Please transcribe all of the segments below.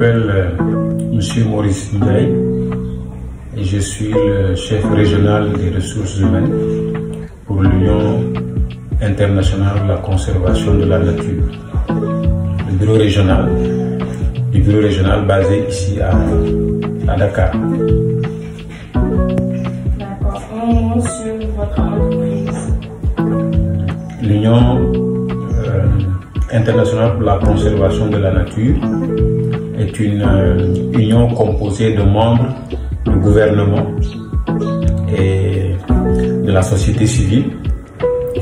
m'appelle Monsieur Maurice Ndiaye et je suis le chef régional des ressources humaines pour l'Union internationale de la conservation de la nature. Le bureau régional basé ici à Dakar. D'accord. Un mot sur votre entreprise. L'Union internationale pour la conservation de la nature est une union composée de membres du gouvernement et de la société civile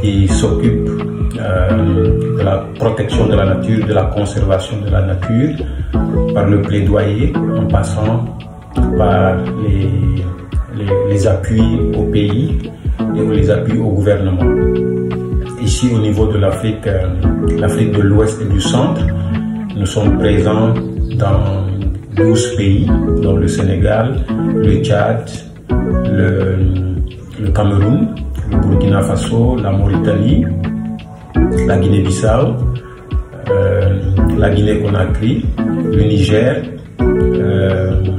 qui s'occupe de la protection de la nature, de la conservation de la nature, par le plaidoyer, en passant par les appuis au pays et les appuis au gouvernement. Ici, au niveau de l'Afrique de l'Ouest et du Centre, nous sommes présents dans 12 pays, dont le Sénégal, le Tchad, le Cameroun, le Burkina Faso, la Mauritanie, la Guinée-Bissau, la Guinée-Conakry, le Niger,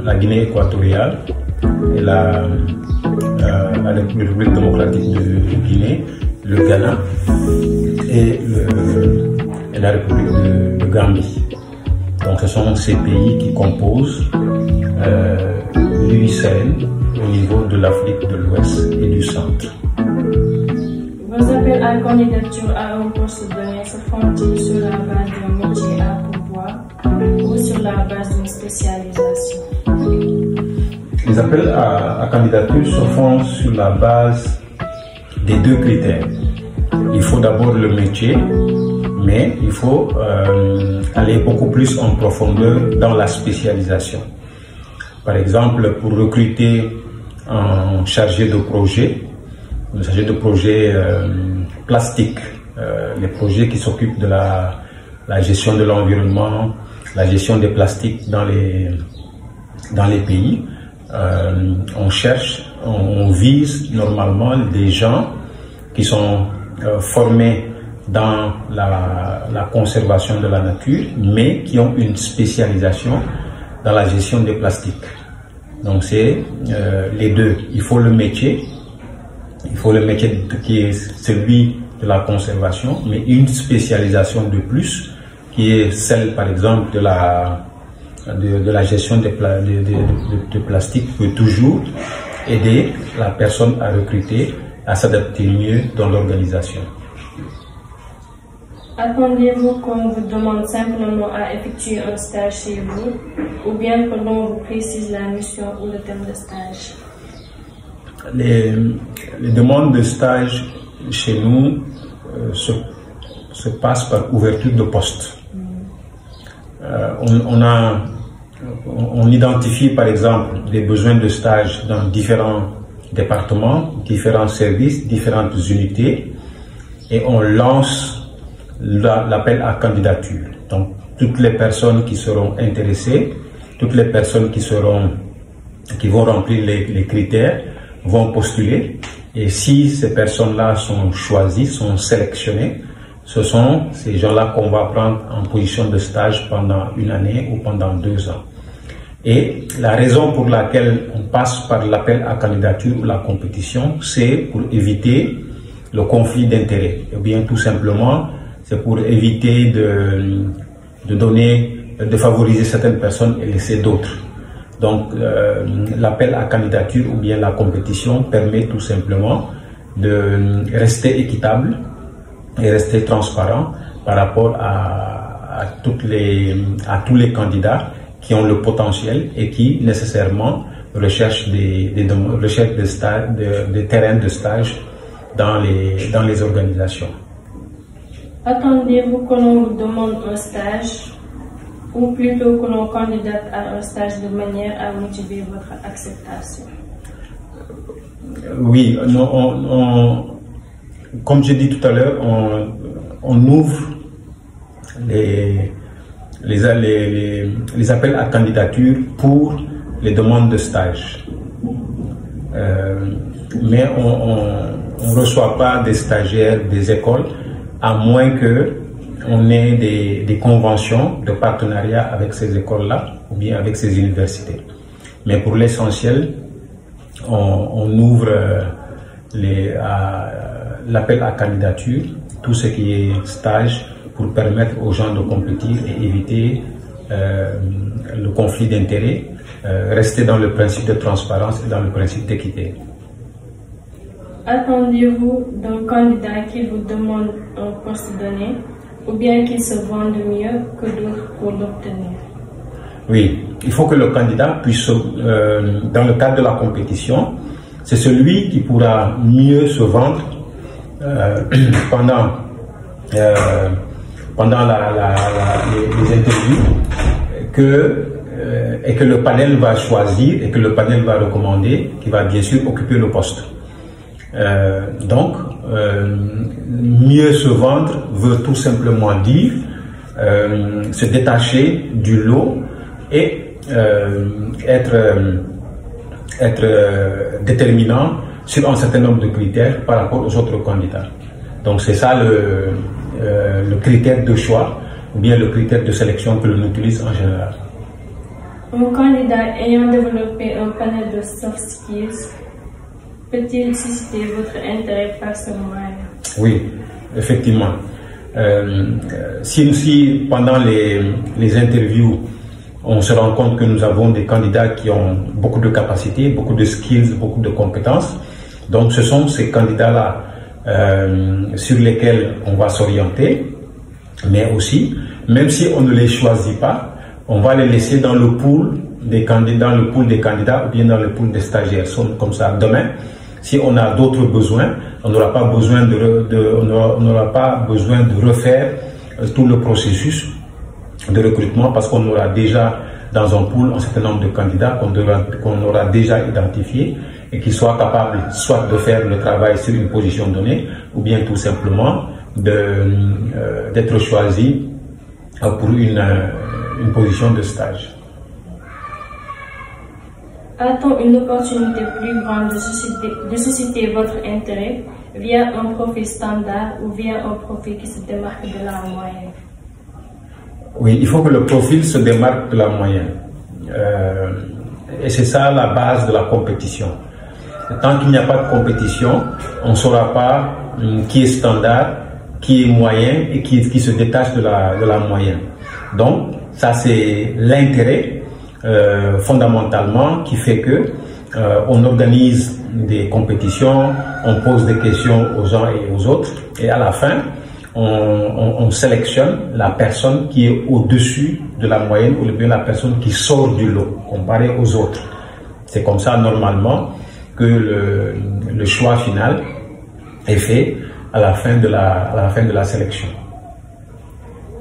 la Guinée équatoriale et la République démocratique de Guinée, le Ghana et la République de Gambie. Donc ce sont ces pays qui composent l'UICN au niveau de l'Afrique de l'Ouest et du Centre. Vos appels à candidature à un poste donné se font-ils sur la base d'un métier à pourvoir ou sur la base d'une spécialisation? Les appels à candidature se font sur la base des deux critères. Il faut d'abord le métier, mais il faut aller beaucoup plus en profondeur dans la spécialisation. Par exemple, pour recruter un chargé de projet, plastique, les projets qui s'occupent de la gestion de l'environnement, la gestion des plastiques dans les pays, on vise normalement des gens qui sont formés dans la conservation de la nature, mais qui ont une spécialisation dans la gestion des plastiques. Donc c'est les deux. Il faut le métier qui est celui de la conservation, mais une spécialisation de plus qui est celle, par exemple, de la gestion de plastique peut toujours aider la personne à recruter, à s'adapter mieux dans l'organisation. Attendez-vous qu'on vous demande simplement à effectuer un stage chez vous ou bien que l'on vous précise la mission ou le thème de stage? Les demandes de stage chez nous se passent par ouverture de poste. On identifie par exemple des besoins de stage dans différents départements, différents services, différentes unités et on lance l'appel à candidature. Donc toutes les personnes qui seront intéressées, toutes les personnes qui vont remplir les critères vont postuler et si ces personnes-là sont choisies, sont sélectionnées, ce sont ces gens-là qu'on va prendre en position de stage pendant une année ou pendant 2 ans. Et la raison pour laquelle on passe par l'appel à candidature ou la compétition, c'est pour éviter le conflit d'intérêts. Ou bien tout simplement, c'est pour éviter de favoriser certaines personnes et laisser d'autres. Donc l'appel à candidature ou bien la compétition permet tout simplement de rester équitable et rester transparent par rapport à tous les candidats qui ont le potentiel et qui nécessairement recherchent des terrains de stage dans les organisations. Attendez-vous que l'on vous demande un stage ou plutôt que l'on candidate à un stage de manière à motiver votre acceptation? Oui, comme j'ai dit tout à l'heure, on ouvre les appels à candidature pour les demandes de stage. Mais on ne reçoit pas des stagiaires des écoles, à moins que on ait des conventions de partenariat avec ces écoles-là ou bien avec ces universités. Mais pour l'essentiel, on ouvre l'appel à candidature, tout ce qui est stage, pour permettre aux gens de compétir et éviter le conflit d'intérêts, rester dans le principe de transparence et dans le principe d'équité. Attendez-vous d'un candidat qui vous demande un poste donné ou bien qu'il se vende mieux que d'autres pour l'obtenir? Oui, il faut que le candidat puisse, dans le cadre de la compétition, c'est celui qui pourra mieux se vendre pendant les interviews et que le panel va choisir et que le panel va recommander, qui va bien sûr occuper le poste. Donc, mieux se vendre veut tout simplement dire se détacher du lot et être déterminant sur un certain nombre de critères par rapport aux autres candidats. Donc c'est ça le critère de choix ou bien le critère de sélection que l'on utilise en général. Un candidat ayant développé un panel de soft skills peut-il susciter votre intérêt par ce moyen? Oui, effectivement. Si pendant les interviews, on se rend compte que nous avons des candidats qui ont beaucoup de capacités, beaucoup de skills, beaucoup de compétences, donc ce sont ces candidats-là sur lesquels on va s'orienter, mais aussi, même si on ne les choisit pas, on va les laisser dans le pool des candidats, ou bien dans le pool des stagiaires. Comme ça, demain, si on a d'autres besoins, on n'aura pas besoin de refaire tout le processus de recrutement parce qu'on aura déjà dans un pool un certain nombre de candidats qu'on aura déjà identifiés et qui soient capables soit de faire le travail sur une position donnée ou bien tout simplement d'être choisis pour une position de stage. A-t-on une opportunité plus grande de susciter votre intérêt via un profil standard ou via un profil qui se démarque de la moyenne? Oui, il faut que le profil se démarque de la moyenne. Et c'est ça la base de la compétition. Tant qu'il n'y a pas de compétition, on ne saura pas qui est standard, qui est moyen et qui se détache de la moyenne. Donc, ça c'est l'intérêt fondamentalement qui fait que on organise des compétitions, on pose des questions aux uns et aux autres et à la fin, on sélectionne la personne qui est au-dessus de la moyenne ou bien la personne qui sort du lot comparé aux autres. C'est comme ça normalement que le choix final est fait à la fin de la sélection.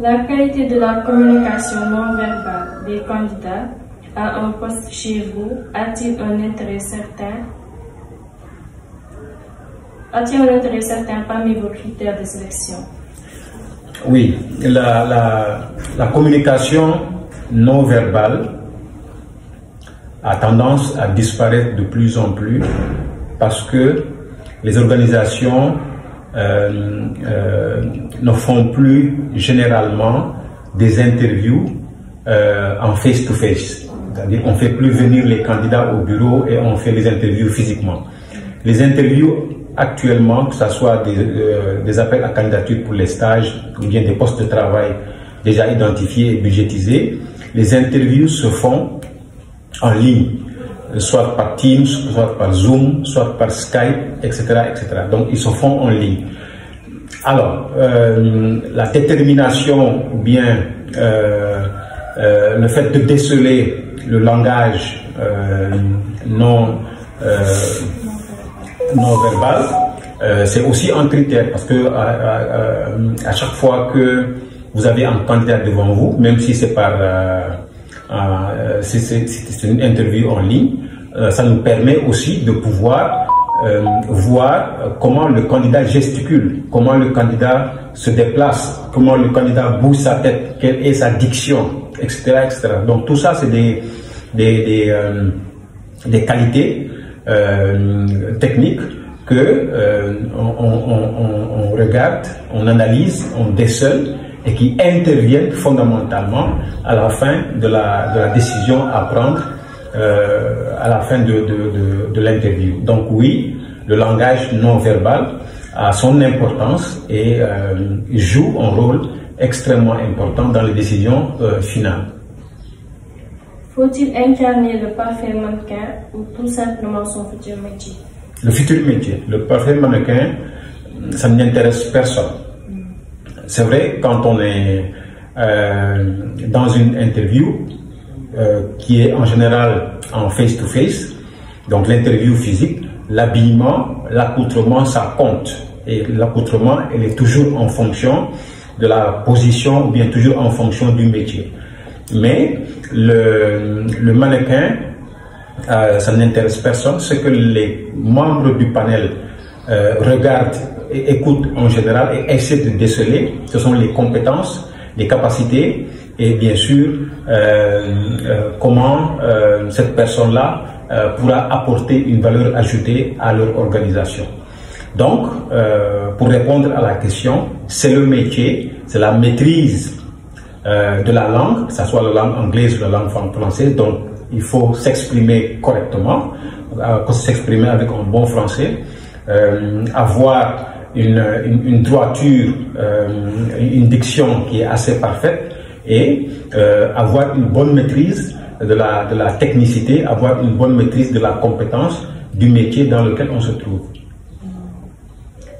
La qualité de la communication non verbale des candidats à un poste chez vous a-t-il un intérêt certain? A-t-il un intérêt certain parmi vos critères de sélection? Oui, la communication non verbale a tendance à disparaître de plus en plus parce que les organisations ne font plus généralement des interviews en face-to-face. C'est-à-dire on ne fait plus venir les candidats au bureau et on fait les interviews physiquement. Les interviews actuellement, que ce soit des appels à candidature pour les stages ou bien des postes de travail déjà identifiés et budgétisés, les interviews se font en ligne, soit par Teams, soit par Zoom, soit par Skype, etc., etc. Donc, ils se font en ligne. Alors, la détermination ou bien le fait de déceler le langage non verbal, c'est aussi un critère parce que à chaque fois que vous avez un candidat devant vous, même si c'est c'est une interview en ligne, ça nous permet aussi de pouvoir voir comment le candidat gesticule, comment le candidat se déplace, comment le candidat bouge sa tête, quelle est sa diction, etc., etc. Donc tout ça, c'est des qualités techniques que on regarde, on analyse, on décèle et qui interviennent fondamentalement à la fin de la décision à prendre à la fin de l'interview. Donc oui, le langage non verbal a son importance et joue un rôle extrêmement important dans les décisions finales. Faut-il incarner le parfait mannequin ou tout simplement son futur métier? Le futur métier, le parfait mannequin, ça n'intéresse personne. C'est vrai, quand on est dans une interview qui est en général en face-to-face, donc l'interview physique, l'habillement, l'accoutrement, ça compte. Et l'accoutrement, elle est toujours en fonction de la position ou bien toujours en fonction du métier. Mais le mannequin, ça n'intéresse personne. Ce que les membres du panel regardent et écoutent en général et essaient de déceler, ce sont les compétences, les capacités et bien sûr comment cette personne-là pourra apporter une valeur ajoutée à leur organisation. Donc, pour répondre à la question, c'est le métier, c'est la maîtrise de la langue, que ce soit la langue anglaise ou la langue française. Donc, il faut s'exprimer correctement, s'exprimer avec un bon français, avoir une droiture, une diction qui est assez parfaite et avoir une bonne maîtrise de la technicité, avoir une bonne maîtrise de la compétence du métier dans lequel on se trouve.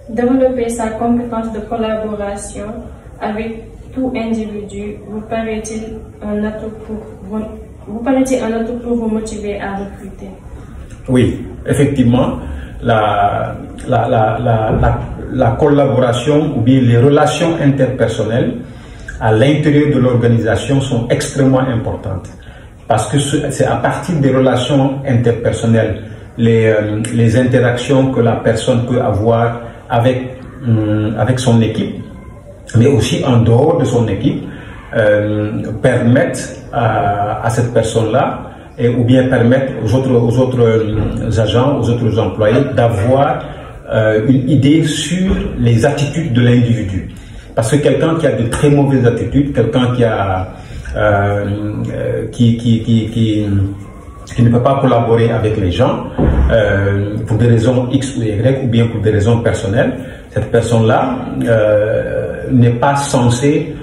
Développer sa compétence de collaboration avec tout individu vous paraît-il un atout pour vous motiver à recruter? Oui, effectivement, la collaboration ou bien les relations interpersonnelles à l'intérieur de l'organisation sont extrêmement importantes. Parce que c'est à partir des relations interpersonnelles, les interactions que la personne peut avoir avec son équipe, mais aussi en dehors de son équipe, permettent à cette personne-là, ou bien permettent aux autres agents, aux autres employés d'avoir une idée sur les attitudes de l'individu. Parce que quelqu'un qui a de très mauvaises attitudes, quelqu'un qui ne peut pas collaborer avec les gens pour des raisons X ou Y ou bien pour des raisons personnelles, cette personne-là n'est pas censée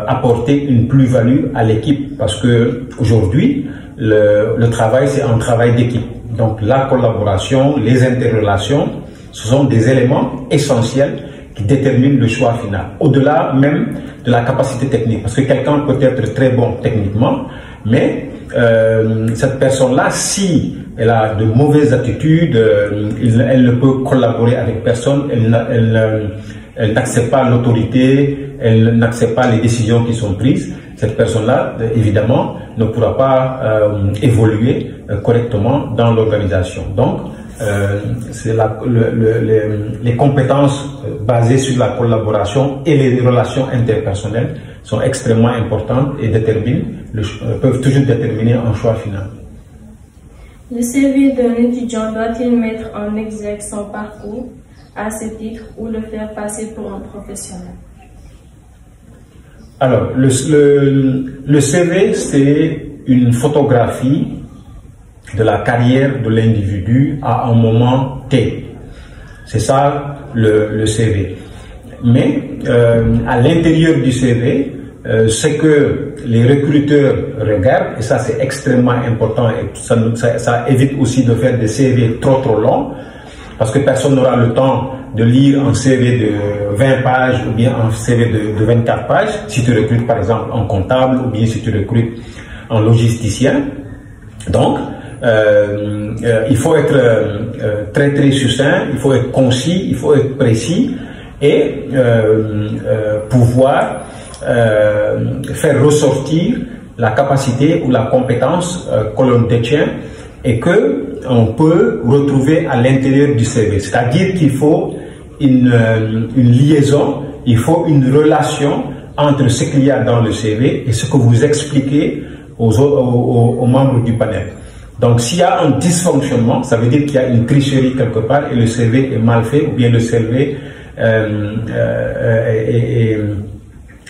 apporter une plus-value à l'équipe parce que aujourd'hui le travail c'est un travail d'équipe. Donc la collaboration, les interrelations, ce sont des éléments essentiels qui déterminent le choix final. Au-delà même de la capacité technique, parce que quelqu'un peut être très bon techniquement, mais cette personne-là, si elle a de mauvaises attitudes, elle ne peut collaborer avec personne, elle n'accepte pas l'autorité, elle n'accepte pas les décisions qui sont prises, cette personne-là, évidemment, ne pourra pas évoluer correctement dans l'organisation. Donc, c'est les compétences basées sur la collaboration et les relations interpersonnelles sont extrêmement importantes et peuvent toujours déterminer un choix final. Le CV d'un étudiant doit-il mettre en exergue son parcours à ce titre ou le faire passer pour un professionnel? Alors, le CV, c'est une photographie de la carrière de l'individu à un moment T. C'est ça le CV. Mais à l'intérieur du CV, ce que les recruteurs regardent, et ça c'est extrêmement important, et ça évite aussi de faire des CV trop longs, parce que personne n'aura le temps de lire un CV de 20 pages ou bien un CV de 24 pages, si tu recrutes par exemple un comptable ou bien si tu recrutes un logisticien. Donc, il faut être très succinct, il faut être concis, il faut être précis et pouvoir faire ressortir la capacité ou la compétence que l'on détient et que on peut retrouver à l'intérieur du CV. C'est-à-dire qu'il faut une liaison, il faut une relation entre ce qu'il y a dans le CV et ce que vous expliquez aux membres du panel. Donc s'il y a un dysfonctionnement, ça veut dire qu'il y a une tricherie quelque part et le CV est mal fait ou bien le CV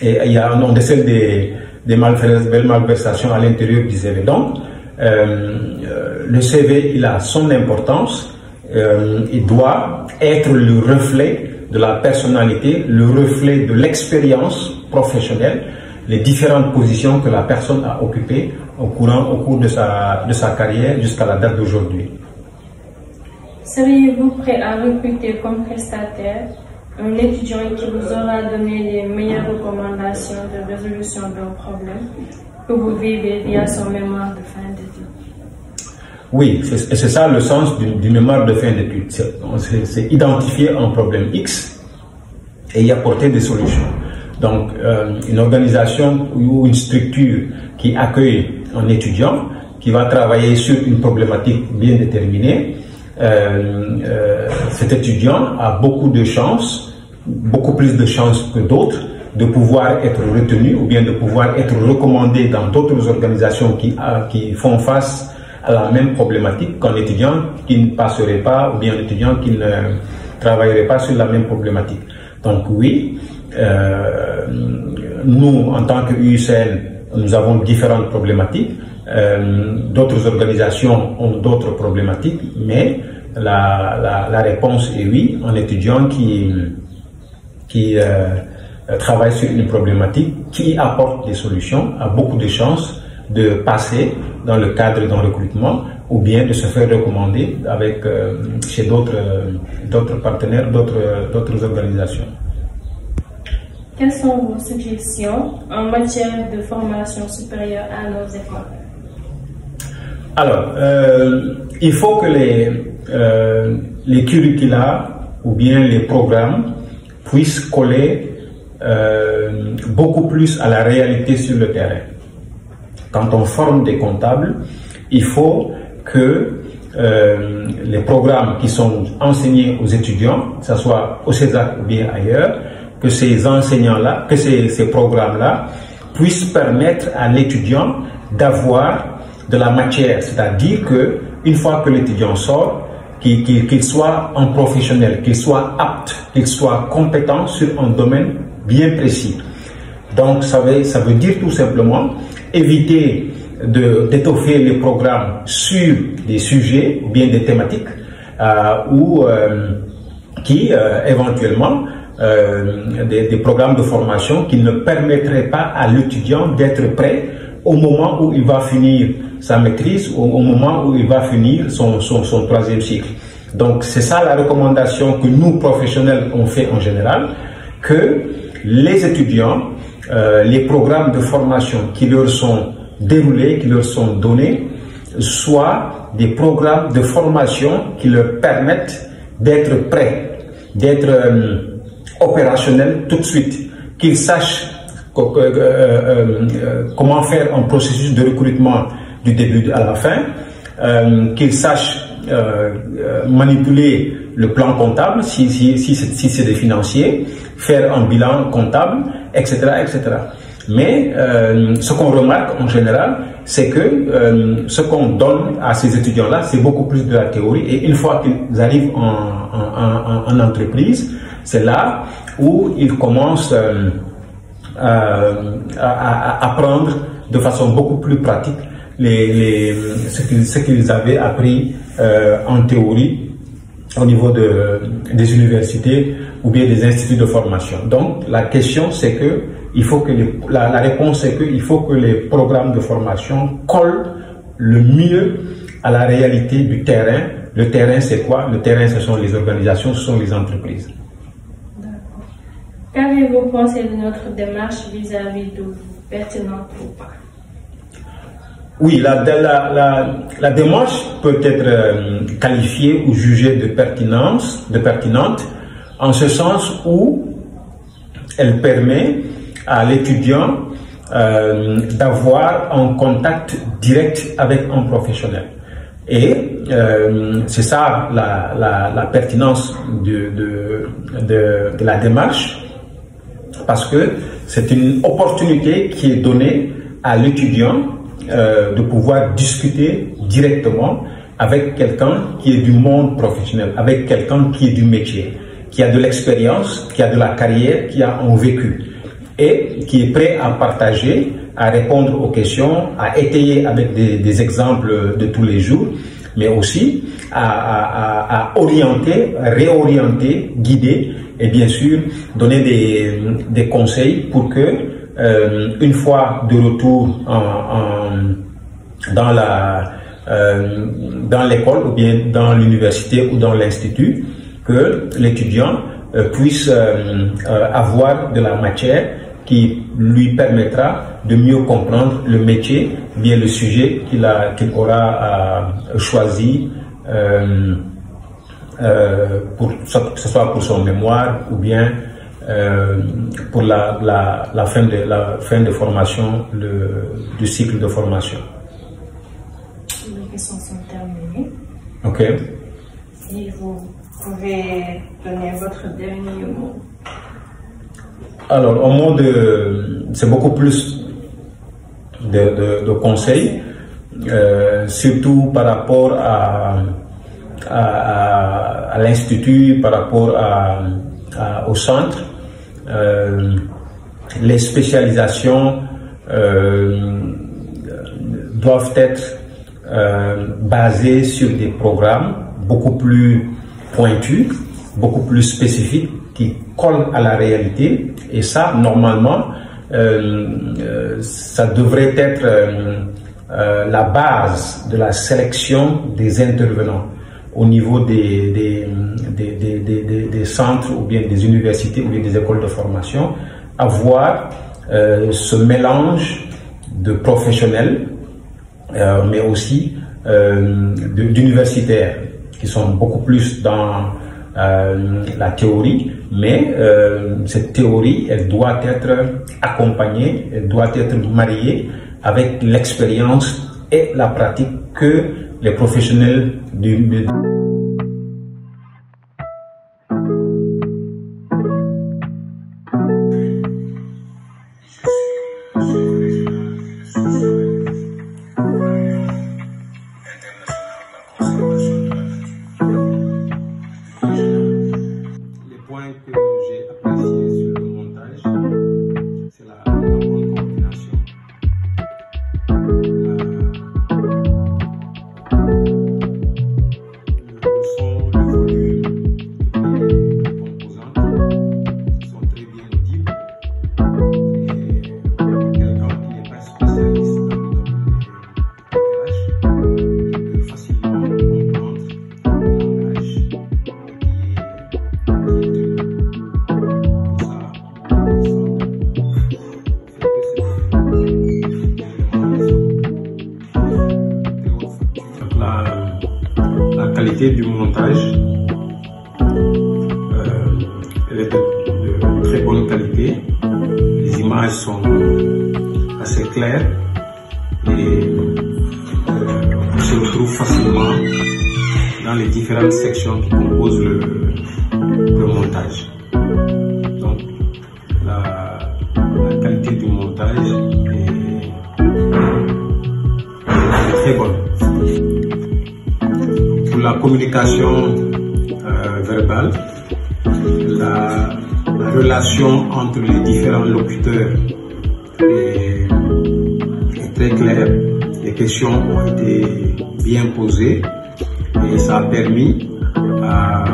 Et on décèle des malversations à l'intérieur du CV. Donc, le CV, il a son importance, il doit être le reflet de la personnalité, le reflet de l'expérience professionnelle, les différentes positions que la personne a occupées au cours de sa carrière jusqu'à la date d'aujourd'hui. Seriez-vous prêt à recruter comme prestataire un étudiant qui vous aura donné les meilleures recommandations de résolution d'un problème que vous vivez via son mémoire de fin d'études? Oui, c'est ça le sens du mémoire de fin d'études. C'est identifier un problème X et y apporter des solutions. Donc, une organisation ou une structure qui accueille un étudiant qui va travailler sur une problématique bien déterminée, cet étudiant a beaucoup de chances, beaucoup plus de chances que d'autres, de pouvoir être retenu ou bien de pouvoir être recommandé dans d'autres organisations qui font face à la même problématique qu'un étudiant qui ne passerait pas ou bien un étudiant qui ne travaillerait pas sur la même problématique. Donc oui, nous, en tant que UICN, nous avons différentes problématiques. D'autres organisations ont d'autres problématiques, mais la réponse est oui. Un étudiant qui travaille sur une problématique, qui apporte des solutions, a beaucoup de chances de passer dans le cadre d'un recrutement ou bien de se faire recommander chez d'autres partenaires, d'autres organisations. Quelles sont vos suggestions en matière de formation supérieure à nos écoles? Alors, il faut que les curricula ou bien les programmes puissent coller beaucoup plus à la réalité sur le terrain. Quand on forme des comptables, il faut que les programmes qui sont enseignés aux étudiants, que ce soit au CESAC ou bien ailleurs, que ces enseignants-là, que ces programmes-là puissent permettre à l'étudiant d'avoir de la matière, c'est-à-dire que une fois que l'étudiant sort, qu'il soit un professionnel, qu'il soit apte, qu'il soit compétent sur un domaine bien précis. Donc ça veut dire tout simplement éviter d'étoffer les programmes sur des sujets ou bien des thématiques qui éventuellement des programmes de formation qui ne permettraient pas à l'étudiant d'être prêt au moment où il va finir sa maîtrise, au moment où il va finir son troisième cycle. Donc c'est ça la recommandation que nous, professionnels, on fait en général, que les étudiants, les programmes de formation qui leur sont déroulés, qui leur sont donnés, soient des programmes de formation qui leur permettent d'être prêts, d'être opérationnels tout de suite, qu'ils sachent comment faire un processus de recrutement du début à la fin, qu'ils sachent manipuler le plan comptable si c'est des financiers, faire un bilan comptable, etc. etc. Mais ce qu'on remarque en général, c'est que ce qu'on donne à ces étudiants-là, c'est beaucoup plus de la théorie, et une fois qu'ils arrivent en entreprise, c'est là où ils commencent à apprendre de façon beaucoup plus pratique ce qu'ils avaient appris en théorie au niveau des universités ou bien des instituts de formation. Donc la question c'est que il faut que la réponse est qu'il faut que les programmes de formation collent le mieux à la réalité du terrain. Le terrain c'est quoi? Le terrain ce sont les organisations, ce sont les entreprises. D'accord. Qu'avez-vous pensé de notre démarche vis-à-vis de vous, pertinente ou pas? Oui, la démarche peut être qualifiée ou jugée de pertinente, en ce sens où elle permet à l'étudiant d'avoir un contact direct avec un professionnel. Et c'est ça la pertinence de la démarche, parce que c'est une opportunité qui est donnée à l'étudiant de pouvoir discuter directement avec quelqu'un qui est du monde professionnel, avec quelqu'un qui est du métier, qui a de l'expérience, qui a de la carrière, qui a un vécu. et qui est prêt à partager, à répondre aux questions, à étayer avec des exemples de tous les jours, mais aussi à orienter, réorienter, guider et bien sûr donner des conseils pour que une fois de retour dans l'école ou bien dans l'université ou dans l'institut, que l'étudiant puisse avoir de la matière qui lui permettra de mieux comprendre le métier, bien le sujet qu'il aura choisi, que ce soit pour son mémoire ou bien pour la fin de formation, du cycle de formation. Les questions sont terminées. Ok. Et vous pouvez donner votre dernier mot. Alors, c'est beaucoup plus de conseils, surtout par rapport à l'institut, par rapport au centre. Les spécialisations doivent être basées sur des programmes beaucoup plus pointus, beaucoup plus spécifiques, qui collent à la réalité. Et ça, normalement, ça devrait être la base de la sélection des intervenants au niveau des centres ou bien des universités ou bien des écoles de formation, avoir ce mélange de professionnels, mais aussi d'universitaires qui sont beaucoup plus dans la théorie, mais cette théorie, elle doit être accompagnée, elle doit être mariée avec l'expérience et la pratique que les professionnels du du montage, elle est de très bonne qualité. Les images sont assez claires et on se retrouve facilement dans les différentes sections qui composent le montage. Donc la qualité du montage est très bonne. Pour la communication verbale, la relation entre les différents locuteurs est très claire. Les questions ont été bien posées et ça a permis à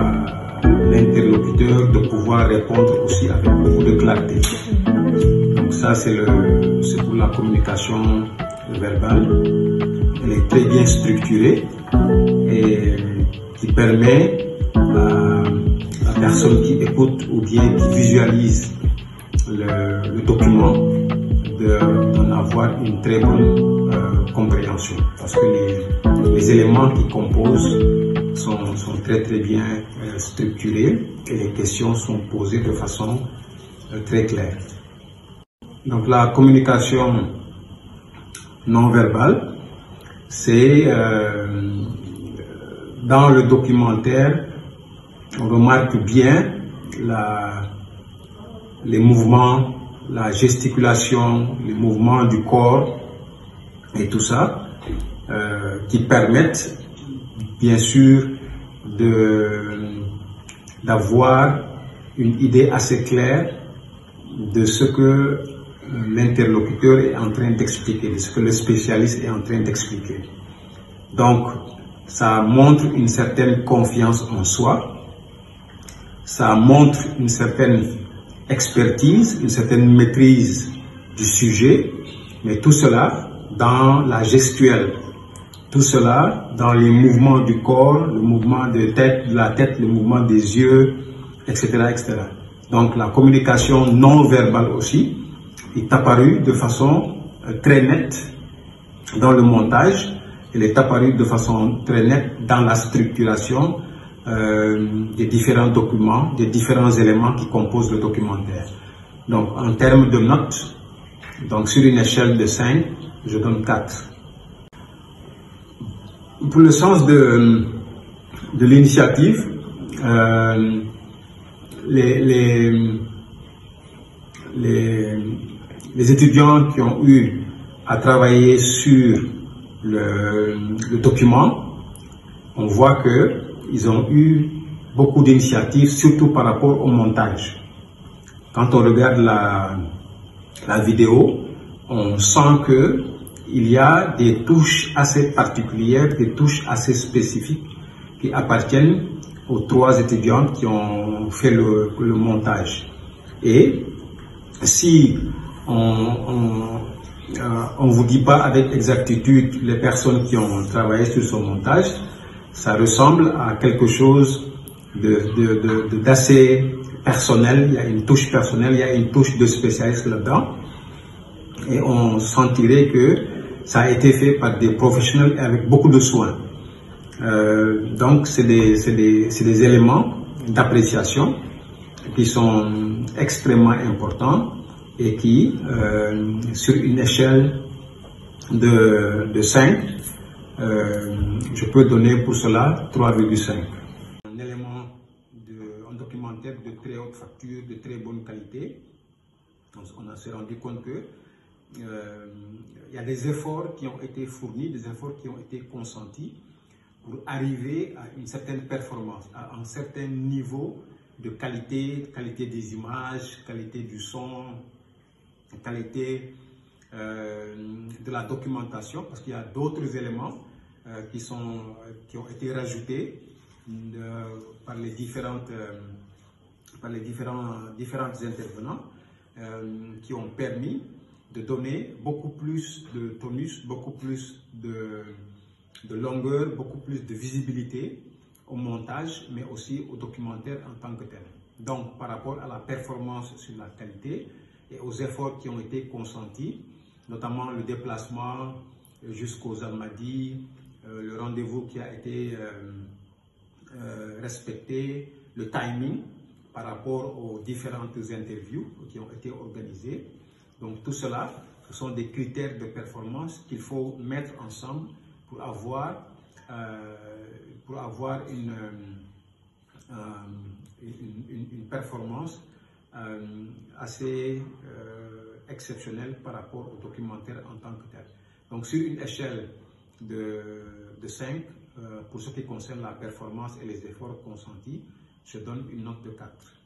l'interlocuteur de pouvoir répondre aussi avec beaucoup de clarté. Donc ça, c'est pour la communication verbale. Elle est très bien structurée et qui permet à la personne qui écoute ou bien qui visualise le document d'en avoir une très bonne compréhension, parce que les éléments qui composent sont très bien structurés et les questions sont posées de façon très claire. Donc la communication non verbale, c'est dans le documentaire, on remarque bien les mouvements, la gesticulation, les mouvements du corps et tout ça, qui permettent bien sûr d'avoir une idée assez claire de ce que l'interlocuteur est en train d'expliquer, de ce que le spécialiste est en train d'expliquer. Donc, ça montre une certaine confiance en soi, ça montre une certaine expertise, une certaine maîtrise du sujet, mais tout cela dans la gestuelle, tout cela dans les mouvements du corps, le mouvement de la tête, le mouvement des yeux, etc., etc. Donc la communication non verbale aussi est apparue de façon très nette dans le montage, elle est apparue de façon très nette dans la structuration des différents documents, des différents éléments qui composent le documentaire. Donc en termes de notes, donc sur une échelle de 5, je donne 4. Pour le sens de l'initiative, les étudiants qui ont eu à travailler sur le document, on voit qu'ils ont eu beaucoup d'initiatives, surtout par rapport au montage. Quand on regarde la vidéo, on sent qu'il y a des touches assez particulières, des touches assez spécifiques qui appartiennent aux 3 étudiantes qui ont fait le montage. Et si on vous dit pas avec exactitude les personnes qui ont travaillé sur ce montage, ça ressemble à quelque chose d'assez personnel. Il y a une touche personnelle, il y a une touche de spécialiste là-dedans. Et on sentirait que ça a été fait par des professionnels avec beaucoup de soin. Donc c'est des éléments d'appréciation qui sont extrêmement importants et qui, sur une échelle de 5, je peux donner pour cela 3,5. Un élément, un documentaire de très haute facture, de très bonne qualité. On s'est rendu compte que il y a des efforts qui ont été fournis, des efforts qui ont été consentis pour arriver à une certaine performance, à un certain niveau de qualité des images, qualité du son, qualité de la documentation, parce qu'il y a d'autres éléments qui ont été rajoutés par les différents intervenants qui ont permis de donner beaucoup plus de tonus, beaucoup plus de longueur, beaucoup plus de visibilité au montage, mais aussi au documentaire en tant que tel. Donc, par rapport à la performance sur la qualité et aux efforts qui ont été consentis, notamment le déplacement jusqu'aux Almadies, le rendez-vous qui a été respecté, le timing par rapport aux différentes interviews qui ont été organisées. Donc tout cela, ce sont des critères de performance qu'il faut mettre ensemble pour avoir une performance assez exceptionnelle par rapport au documentaire en tant que tel. Donc sur une échelle de 5, pour ce qui concerne la performance et les efforts consentis, je donne une note de 4.